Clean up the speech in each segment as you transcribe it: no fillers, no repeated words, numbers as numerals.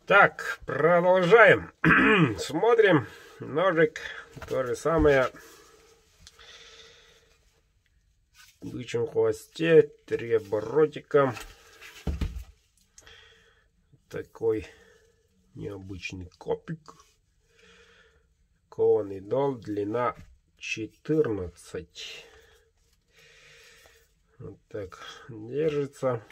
Так, продолжаем. Смотрим. Ножик. То же самое. В бычьем хвосте. 3 оборотика. Такой необычный копик. Кованый дол. Длина 14. Вот так держится.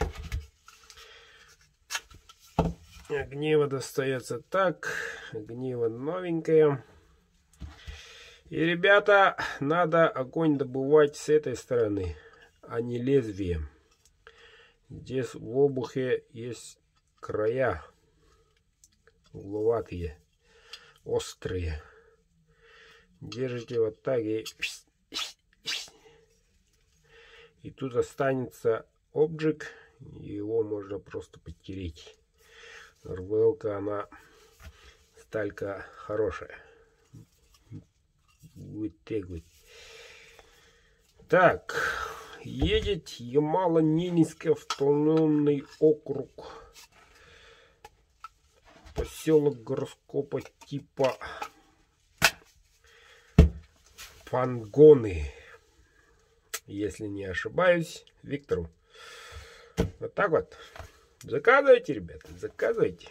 Огниво достается так. Огниво новенькое. И, ребята, надо огонь добывать с этой стороны, а не лезвием. Здесь в обухе есть края угловатые, острые. Держите вот так и тут останется обжиг, его можно просто потереть. РВЛ-ка, она сталька хорошая. Будет тягивать. Так, едет Ямало-Ненецкий автономный округ. Поселок гороскопа типа Пангоны. Если не ошибаюсь, Виктору. Вот так вот. Заказывайте, ребята, заказывайте.